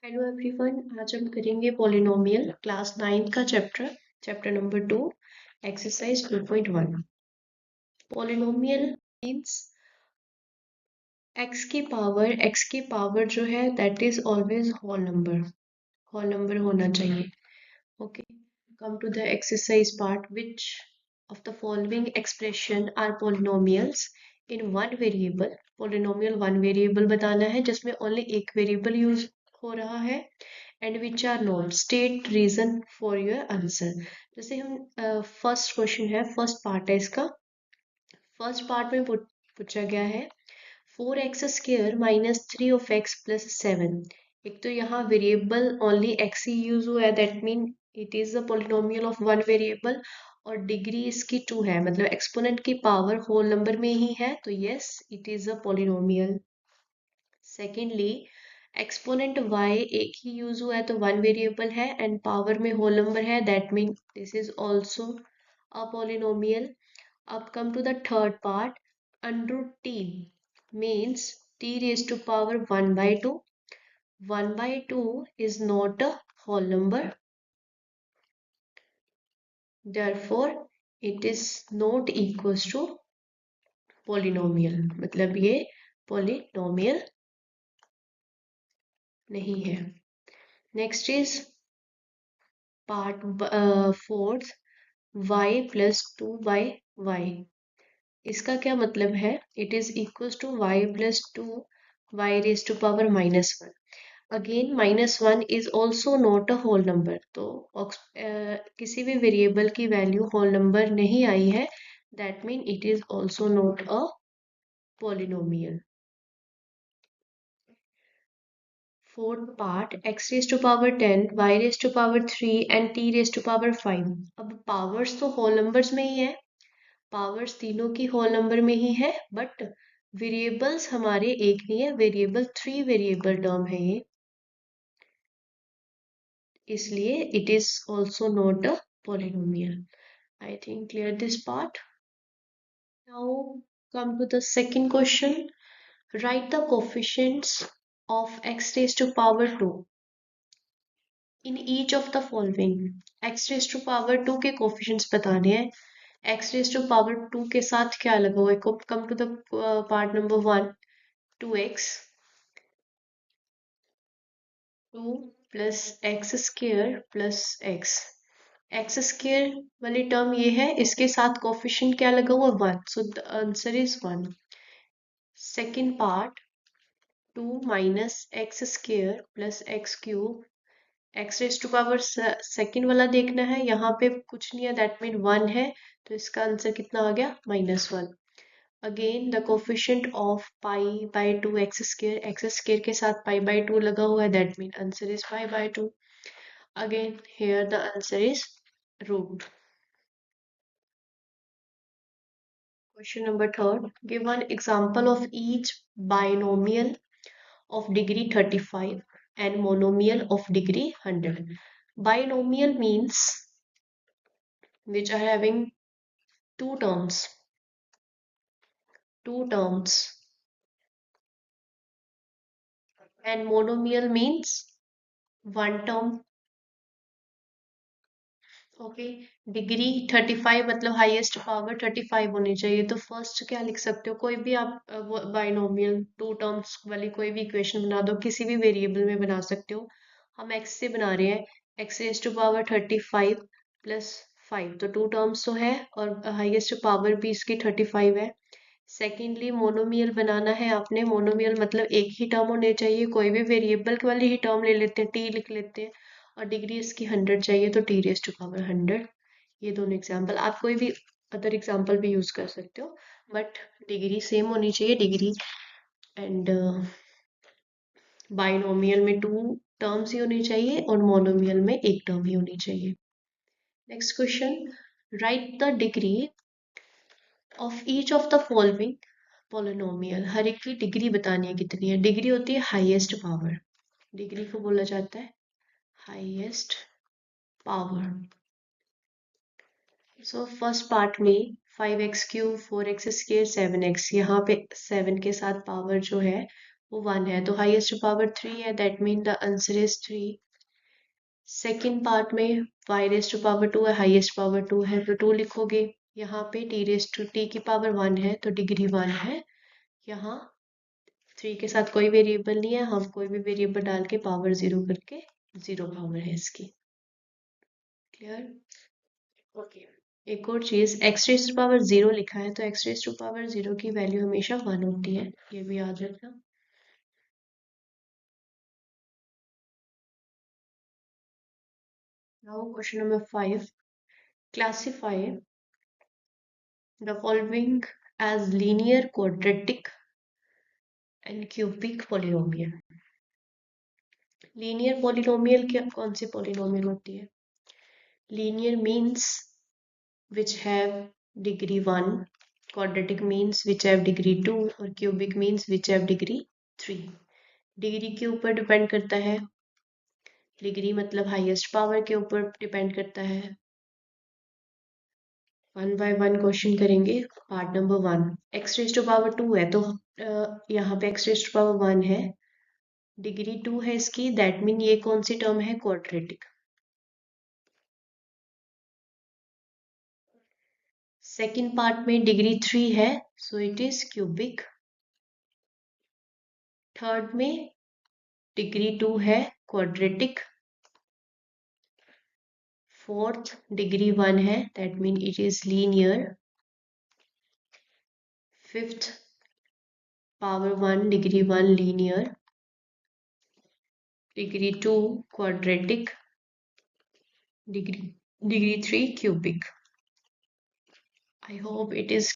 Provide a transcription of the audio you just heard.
Hello everyone, आज हम करेंगे पॉलिनोमियल क्लास 9 का chapter number 2 exercise 2.1। Polynomial means x की पावर जो है that is always whole number होना चाहिए। Okay, come to the exercise part. Which of the following expression are polynomials in one variable. Polynomial one variable बताना है जिसमें only एक variable use हो रहा है and which are not. State reason for your answer. जैसे हम first question है, फर्स्ट पार्ट है इसका। फर्स्ट पार्ट में पूछा गया है 4x² minus 3 of x plus 7। एक तो यहाँ वेरिएबल ओनली x ही यूज हुआ है, that mean it is a polynomial of one variable और डिग्री इसकी 2 है, मतलब एक्सपोनेंट की पावर होल नंबर में ही है, तो yes it is a polynomial. Secondly exponent y एक ही यूज हुआ है तो वन वेरिएबल है एंड पावर में होल नंबर है, that mean this is also a polynomial. अब come to the third part. Under root t means t raised to power 1 by 2. 1 by 2 is not a whole number. Therefore, it is not equals to polynomial. मतलब ये polynomial नहीं है। Next is part fourth, y plus 2 by y. इसका क्या मतलब है? It is equals to y plus 2 y raised to power minus 1. Again -1 is also not a whole number, तो किसी भी वेरिएबल की वैल्यू होल नंबर नहीं आई है, that mean it is also not a polynomial. Fourth part x raise to power 10 y raise to power 3 and t raise to power 5। अब powers तो whole numbers में ही है, पावर्स तीनों की होल नंबर में ही है, बट वेरिएबल्स हमारे एक नहीं है, वेरिएबल 3 वेरिएबल टर्म है ये, इसलिए it is also not a polynomial. I think clear this part. Now come to the second question. Write the coefficients of x raised to power 2 in each of the following. x raised to power 2 के coefficients बताने हैं। x raised to power 2 के साथ क्या लगा हुआ है? Come to the part number 1. 2x 2 plus x square plus x square वाली टर्म ये है, इसके साथ कोफिशिएंट क्या लगा हुआ? 1, so the answer is 1। Second part 2 minus x square plus x cube, x raise to power second वाला देखना है, यहाँ पे कुछ नहीं है, दैट मीन 1 है, तो इसका आंसर कितना आ गया? -1। Again the coefficient of pi by 2 x square के साथ पाई बाय 2 लगा हुआ है, that mean answer is pi by 2। Again here the answer is root. Question number third. Give one example of each binomial of degree 35 and monomial of degree 100. Binomial means which are having two terms. And monomial means one term. Okay, degree 35 मतलब highest power 35 होनी चाहिए, तो first क्या लिख सकते हो? कोई भी आप बाइनोमियल टू टर्म्स वाली कोई भी इक्वेशन बना दो, किसी भी वेरिएबल में बना सकते हो। हम एक्स से बना रहे हैं, x raise to power 35 plus 5, तो टू टर्म्स तो है और हाईएस्ट पावर भी इसकी 35 है। सेकेंडली मोनोमियल बनाना है आपने, मोनोमियल मतलब एक ही टर्म होने चाहिए, कोई भी वेरिएबल वाली ही टर्म ले लेते हैं, टी लिख लेते हैं, और डिग्री इसकी 100 चाहिए तो टी रेज टू पावर 100। ये दोनों एग्जाम्पल, आप कोई भी अदर एग्जाम्पल भी यूज कर सकते हो, बट डिग्री सेम होनी चाहिए, डिग्री एंड बाइनोमियल में टू टर्म्स ही होनी चाहिए और मोनोमियल में एक टर्म ही होनी चाहिए। Next question, right the degree of each of the following polynomial. हर एक की डिग्री बतानी है कितनी है। डिग्री होती है हाईएस्ट पावर, डिग्री को बोला जाता है highest power. So first part में 5x³ 4x² 7x, यहाँ पे 7 के साथ पावर जो है वो 1 है, तो हाईएस्ट पावर 3 है, that mean the answer is 3। Second part में y रेस्ट टू पावर 2 है, हाईएस्ट पावर 2 है, तो 2 लिखोगे। यहाँ पे t रेस्ट टू t की पावर 1 है, तो डिग्री 1 है। यहाँ 3 के साथ कोई वेरिएबल नहीं है, हम कोई भी वेरिएबल डाल के पावर 0 करके 0 पावर है इसकी। क्लियर? ओके। एक और चीज, x रेस्ट टू पावर 0 लिखा है, तो x रेस्ट टू पावर 0 की वैल्यू हमेशा 1 होती है, ये भी याद रखना। Now question number 5, classify the following as linear, quadratic and cubic polynomial. Linear polynomial क्या, कौन सी पॉलिनोमियल होती है? Linear means which have degree 1, quadratic means which have degree 2 और cubic means which have degree 3। Degree के ऊपर depend करता है, degree मतलब हाईएस्ट पावर के ऊपर डिपेंड करता है। 1 बाय 1 क्वेश्चन करेंगे। Part number 1, x raise to power 2 है, तो यहाँ पे एक्स रेज टू पावर 1 है, डिग्री 2 है इसकी, दैट मीन ये कौन सी टर्म है? क्वाड्रेटिक। सेकेंड पार्ट में डिग्री 3 है, so it is cubic. Third में डिग्री 2 है, क्वाड्रेटिक। फोर्थ डिग्री 1 है, that mean it is linear. Fifth power 1 degree 1 linear, degree 2 quadratic, degree 3 cubic. I hope it is